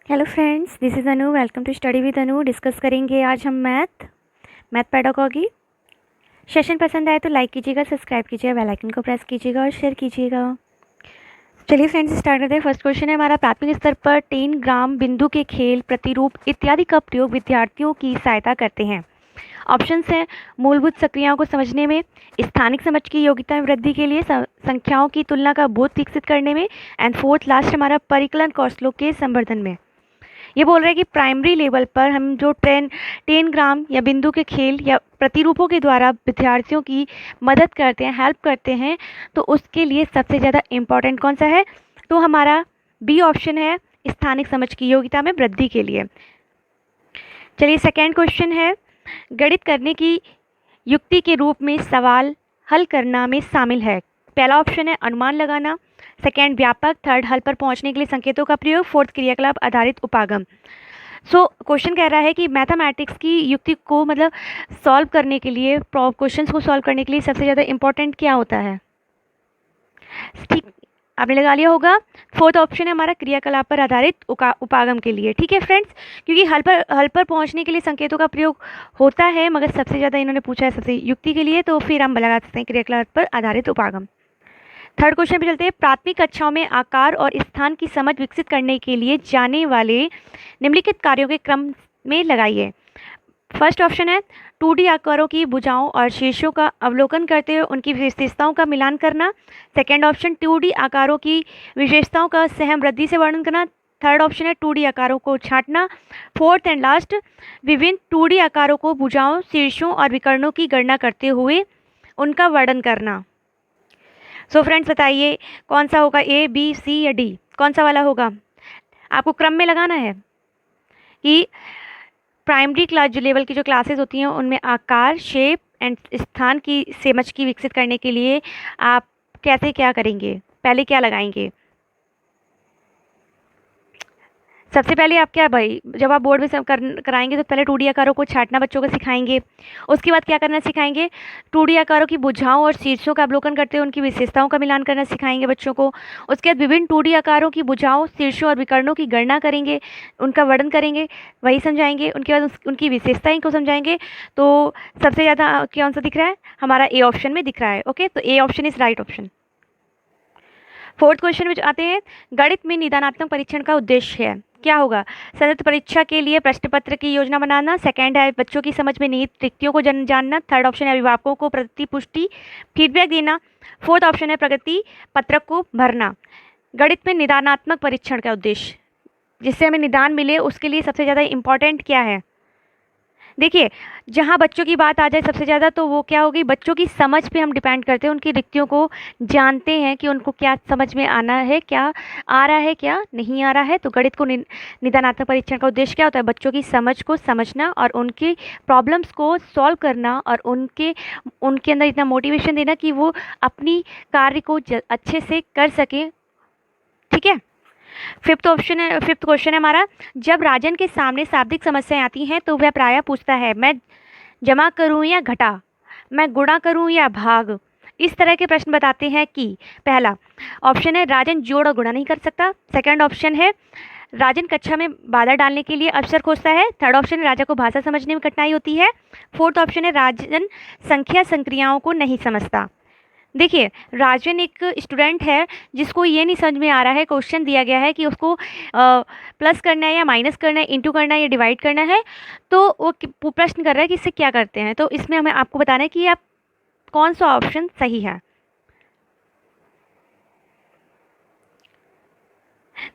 Hello friends, this is Anu. Welcome to study with Anu. Discuss करेंगे आज हम मैथ पेडागॉजी। सेशन पसंद आए तो लाइक कीजिएगा, सब्सक्राइब कीजिएगा, बेल आइकन को प्रेस कीजिएगा और शेयर कीजिएगा। चलिए फ्रेंड्स, स्टार्ट करते हैं। फर्स्ट क्वेश्चन है हमारा, प्राथमिक स्तर पर 3 ग्राम बिंदु के खेल, प्रतिरूप इत्यादि का प्रयोग विद्यार्थियों की सहायता करते हैं। ऑप्शंस हैं मूलभूत सक्रियाओं को समझने में, स्थानिक समझ की योग्यता में वृद्धि के लिए, संख्याओं की तुलना का बोध विकसित करने में, एंड फोर्थ लास्ट हमारा परिकलन कौशलों के संवर्धन में। ये बोल रहे हैं कि प्राइमरी लेवल पर हम जो 10 ग्राम या बिंदु के खेल या प्रतिरूपों के द्वारा विद्यार्थियों की मदद करते हैं, हेल्प करते हैं, तो उसके लिए सबसे ज़्यादा इम्पॉर्टेंट कौन सा है? तो हमारा बी ऑप्शन है, स्थानिक समझ की योग्यता में वृद्धि के लिए। चलिए सेकेंड क्वेश्चन है, गणित करने की युक्ति के रूप में सवाल हल करना में शामिल है। पहला ऑप्शन है अनुमान लगाना, सेकेंड व्यापक, थर्ड हल पर पहुंचने के लिए संकेतों का प्रयोग, फोर्थ क्रियाकलाप आधारित उपागम। सो क्वेश्चन कह रहा है कि मैथमेटिक्स की युक्ति को मतलब सॉल्व करने के लिए, क्वेश्चंस को सॉल्व करने के लिए सबसे ज़्यादा इंपॉर्टेंट क्या होता है? ठीक, आपने लगा लिया होगा। फोर्थ ऑप्शन है हमारा क्रियाकलाप पर आधारित उपागम के लिए। ठीक है फ्रेंड्स, क्योंकि हल पर पहुंचने के लिए संकेतों का प्रयोग होता है, मगर सबसे ज़्यादा इन्होंने पूछा है सबसे युक्ति के लिए, तो फिर हम लगा सकते हैं क्रियाकलाप पर आधारित उपागम। थर्ड क्वेश्चन पे चलते हैं, प्राथमिक कक्षाओं में आकार और स्थान की समझ विकसित करने के लिए जाने वाले निम्नलिखित कार्यों के क्रम में लगाइए। फर्स्ट ऑप्शन है 2D आकारों की भुजाओं और शीर्षों का अवलोकन करते हुए उनकी विशेषताओं का मिलान करना। सेकेंड ऑप्शन 2D आकारों की विशेषताओं का सहमवृद्धि से वर्णन करना। थर्ड ऑप्शन है 2D आकारों को छांटना। फोर्थ एंड लास्ट, विभिन्न 2D आकारों को भुजाओं, शीर्षों और विकर्णों की गणना करते हुए उनका वर्णन करना। सो फ्रेंड्स बताइए कौन सा होगा, ए, बी, सी या डी? कौन सा वाला होगा? आपको क्रम में लगाना है कि प्राइमरी क्लास जो लेवल की जो क्लासेस होती हैं उनमें आकार, शेप एंड स्थान की समझ की विकसित करने के लिए आप कैसे क्या करेंगे, पहले क्या लगाएंगे? सबसे पहले आप क्या भाई, जब आप बोर्ड में कराएंगे तो पहले 2D आकारों को छांटना बच्चों को सिखाएंगे। उसके बाद क्या करना सिखाएंगे? 2D आकारों की भुजाओं और शीर्षों का अवलोकन करते हुए उनकी विशेषताओं का मिलान करना सिखाएंगे बच्चों को। उसके बाद विभिन्न 2D आकारों की भुजाओं, शीर्षों और विकर्णों की गणना करेंगे, उनका वर्णन करेंगे, वही समझाएंगे। उनके बाद उनकी विशेषताएं को समझाएंगे। तो सबसे ज़्यादा कौन सा दिख रहा है? हमारा ए ऑप्शन में दिख रहा है। ओके, तो A option is right option. Fourth question में आते हैं, गणित में निदानात्मक परीक्षण का उद्देश्य है, क्या होगा? संयुक्त परीक्षा के लिए प्रश्न पत्र की योजना बनाना। सेकंड है बच्चों की समझ में निहित रिक्तियों को जानना। थर्ड ऑप्शन है अभिभावकों को प्रतिपुष्टि फीडबैक देना। फोर्थ ऑप्शन है प्रगति पत्रक को भरना। गणित में निदानात्मक परीक्षण का उद्देश्य, जिससे हमें निदान मिले, उसके लिए सबसे ज़्यादा इम्पॉर्टेंट क्या है? देखिए, जहाँ बच्चों की बात आ जाए सबसे ज़्यादा, तो वो क्या होगी, बच्चों की समझ पे हम डिपेंड करते हैं, उनकी रिक्तियों को जानते हैं कि उनको क्या समझ में आना है, क्या आ रहा है, क्या नहीं आ रहा है। तो गणित को निदानात्मक परीक्षण का उद्देश्य क्या होता है? बच्चों की समझ को समझना और उनकी प्रॉब्लम्स को सॉल्व करना और उनके अंदर इतना मोटिवेशन देना कि वो अपनी कार्य को अच्छे से कर सकें। ठीक है, फिफ्थ क्वेश्चन है हमारा, जब राजन के सामने शाब्दिक समस्याएं आती हैं तो वह प्रायः पूछता है, मैं जमा करूं या घटा, मैं गुणा करूं या भाग। इस तरह के प्रश्न बताते हैं कि पहला ऑप्शन है राजन जोड़ और गुणा नहीं कर सकता। सेकंड ऑप्शन है राजन कक्षा में बाधा डालने के लिए अवसर खोजता है। थर्ड ऑप्शन है राजा को भाषा समझने में कठिनाई होती है। फोर्थ ऑप्शन है राजन संख्या संक्रियाओं को नहीं समझता। देखिए, राजन एक स्टूडेंट है जिसको ये नहीं समझ में आ रहा है, क्वेश्चन दिया गया है कि उसको प्लस करना है या माइनस करना है, इंटू करना है या डिवाइड करना है, तो वो प्रश्न कर रहा है कि इससे क्या करते हैं। तो इसमें हमें आपको बताना है कि आप कौन सा ऑप्शन सही है।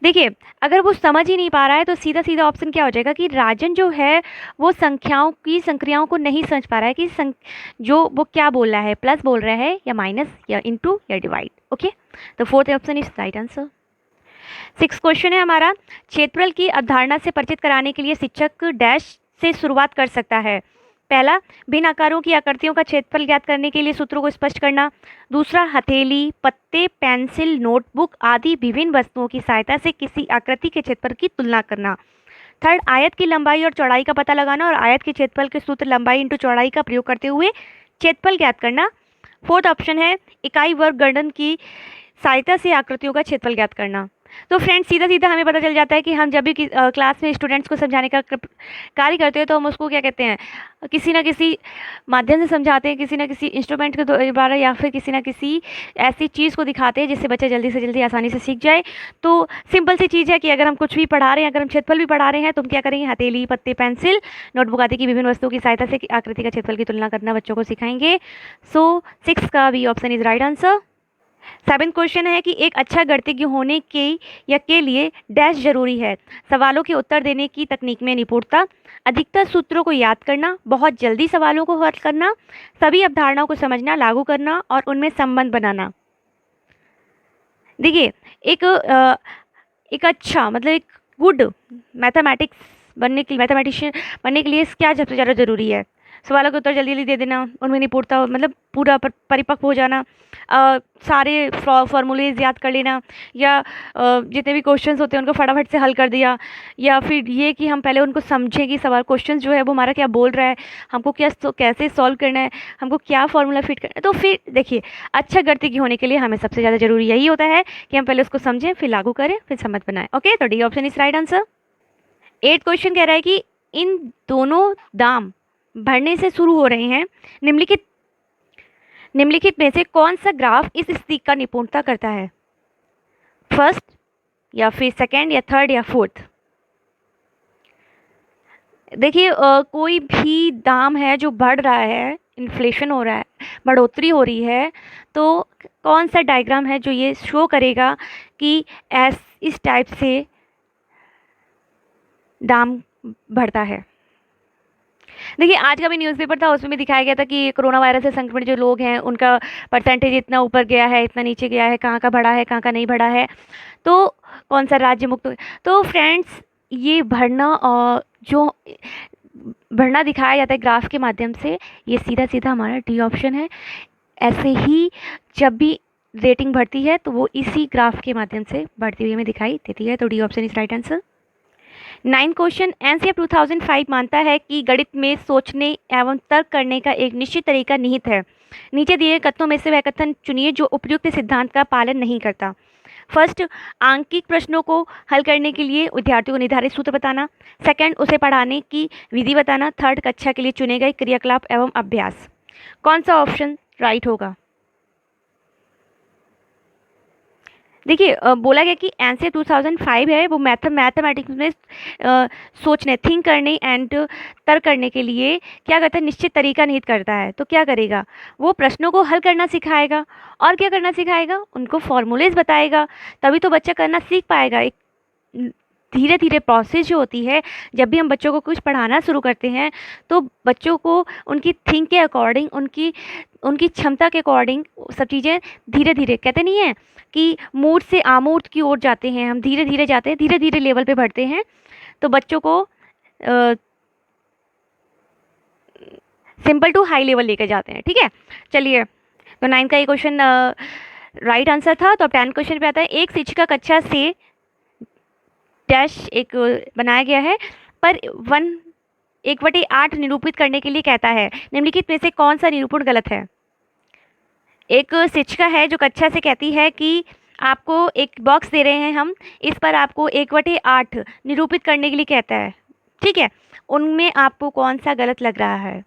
देखिए, अगर वो समझ ही नहीं पा रहा है तो सीधा सीधा ऑप्शन क्या हो जाएगा कि राजन जो है वो संख्याओं की संक्रियाओं को नहीं समझ पा रहा है कि जो वो क्या बोल रहा है, प्लस बोल रहा है या माइनस या इनटू या डिवाइड। ओके, तो fourth option is right answer. Six question है हमारा, क्षेत्रफल की अवधारणा से परिचित कराने के लिए शिक्षक डैश से शुरुआत कर सकता है। पहला, भिन्न आकारों की आकृतियों का क्षेत्रफल ज्ञात करने के लिए सूत्रों को स्पष्ट करना। दूसरा, हथेली, पत्ते, पेंसिल, नोटबुक आदि विभिन्न वस्तुओं की सहायता से किसी आकृति के क्षेत्रफल की तुलना करना। थर्ड, आयत की लंबाई और चौड़ाई का पता लगाना और आयत के क्षेत्रफल के सूत्र लंबाई इंटू चौड़ाई का प्रयोग करते हुए क्षेत्रफल ज्ञात करना। फोर्थ ऑप्शन है इकाई वर्ग गणन की सहायता से आकृतियों का क्षेत्रफल ज्ञात करना। तो फ्रेंड्स सीधा सीधा हमें पता चल जाता है कि हम जब भी क्लास में स्टूडेंट्स को समझाने का कार्य करते हैं तो हम उसको क्या कहते हैं, किसी ना किसी माध्यम से समझाते हैं, किसी ना किसी इंस्ट्रूमेंट के द्वारा या फिर किसी ना किसी ऐसी चीज़ को दिखाते हैं जिससे बच्चा जल्दी से जल्दी आसानी से सीख जाए। तो सिंपल सी चीज़ है कि अगर हम कुछ भी पढ़ा रहे हैं, अगर हम क्षेत्रफल भी पढ़ा रहे हैं तो हम क्या करेंगे, हथेली, पत्ते, पेंसिल, नोटबुक आदि की विभिन्न वस्तुओं की सहायता से आकृति का क्षेत्रफल की तुलना करना बच्चों को सिखाएंगे। सो 6 का B option is right answer. 7th question है कि एक अच्छा गणितज्ञ होने के या के लिए डैश जरूरी है। सवालों के उत्तर देने की तकनीक में निपुणता, अधिकतर सूत्रों को याद करना, बहुत जल्दी सवालों को हल करना, सभी अवधारणाओं को समझना, लागू करना और उनमें संबंध बनाना। देखिए एक अच्छा मतलब एक गुड मैथमेटिशियन बनने के लिए क्या सबसे ज़्यादा ज़रूरी है? सवालों के उत्तर जल्दी जल्दी दे देना, उनमें निपुणता मतलब पूरा परिपक्व हो जाना, सारे फॉर्मूलेज याद कर लेना, या जितने भी क्वेश्चंस होते हैं उनको फटाफट से हल कर दिया, या फिर ये कि हम पहले उनको समझें कि सवाल क्वेश्चन जो है वो हमारा क्या बोल रहा है, हमको क्या कैसे सॉल्व करना है, हमको क्या फॉर्मूला फिट करना है। तो फिर देखिए अच्छा गणितज्ञ होने के लिए हमें सबसे ज़्यादा ज़रूरी यही होता है कि हम पहले उसको समझें, फिर लागू करें, फिर समझ बनाएं। ओके, तो D option is right answer. 8th question कह रहा है कि इन दोनों दाम बढ़ने से शुरू हो रहे हैं, निम्नलिखित में से कौन सा ग्राफ इस स्थिति का निपुणता करता है? फर्स्ट या फिर सेकंड या थर्ड या फोर्थ? देखिए कोई भी दाम है जो बढ़ रहा है, इन्फ्लेशन हो रहा है, बढ़ोतरी हो रही है, तो कौन सा डायग्राम है जो ये शो करेगा कि इस टाइप से दाम बढ़ता है? देखिए आज का भी न्यूज़पेपर था, उसमें भी दिखाया गया था कि कोरोना वायरस से संक्रमित जो लोग हैं उनका परसेंटेज इतना ऊपर गया है, इतना नीचे गया है, कहाँ का बढ़ा है, कहाँ का नहीं बढ़ा है, तो कौन सा राज्य मुक्त। तो फ्रेंड्स ये बढ़ना और जो बढ़ना दिखाया जाता है ग्राफ के माध्यम से, ये सीधा सीधा हमारा डी ऑप्शन है। ऐसे ही जब भी रेटिंग बढ़ती है तो वो इसी ग्राफ के माध्यम से बढ़ती हुई हमें दिखाई देती है, तो D option is right answer. 9th question, NCF 2005 मानता है कि गणित में सोचने एवं तर्क करने का एक निश्चित तरीका निहित है। नीचे दिए कथनों में से वह कथन चुनिए जो उपयुक्त सिद्धांत का पालन नहीं करता। फर्स्ट, आंकिक प्रश्नों को हल करने के लिए विद्यार्थियों को निर्धारित सूत्र बताना। सेकंड, उसे पढ़ाने की विधि बताना। थर्ड, कक्षा के लिए चुने गए क्रियाकलाप एवं अभ्यास। कौन सा ऑप्शन राइट होगा? देखिए बोला गया कि एनसीएफ 2005 है वो मैथमेटिक्स में सोचने, थिंक करने एंड तर्क करने के लिए क्या करता है, निश्चित तरीका निहित करता है। तो क्या करेगा, वो प्रश्नों को हल करना सिखाएगा और क्या करना सिखाएगा, उनको फॉर्मूलेज बताएगा, तभी तो बच्चा करना सीख पाएगा। एक धीरे धीरे प्रोसेस जो होती है, जब भी हम बच्चों को कुछ पढ़ाना शुरू करते हैं तो बच्चों को उनकी थिंक के अकॉर्डिंग, उनकी क्षमता के अकॉर्डिंग सब चीज़ें धीरे धीरे, कहते नहीं है कि मूर्त से आमूर्त की ओर जाते हैं, हम धीरे धीरे जाते हैं, धीरे धीरे लेवल पे बढ़ते हैं, तो बच्चों को सिंपल टू हाई लेवल लेके जाते हैं। ठीक है, चलिए तो 9 का ये क्वेश्चन राइट आंसर था। तो अब 10 क्वेश्चन पे आता है, एक शिक्षिका कक्षा से डैश एक बनाया गया है पर 1/8 निरूपित करने के लिए कहता है, निम्नलिखित में से कौन सा निरूपण गलत है? एक शिक्षिका है जो कक्षा से कहती है कि आपको एक बॉक्स दे रहे हैं हम, इस पर आपको 1/8 निरूपित करने के लिए कहता है, ठीक है, उनमें आपको कौन सा गलत लग रहा है?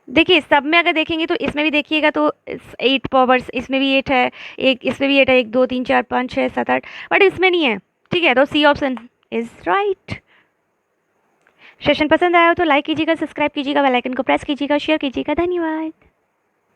देखिए सब में अगर देखेंगे तो इसमें भी देखिएगा तो 8 पावर्स, इसमें भी 8 है, एक इसमें भी 8 है, 1 2 3 4 5 6 7 8, बट इसमें नहीं है। ठीक है, तो C option is right. Session पसंद आया हो तो लाइक कीजिएगा, सब्सक्राइब कीजिएगा, बेल आइकन को प्रेस कीजिएगा, शेयर कीजिएगा। धन्यवाद।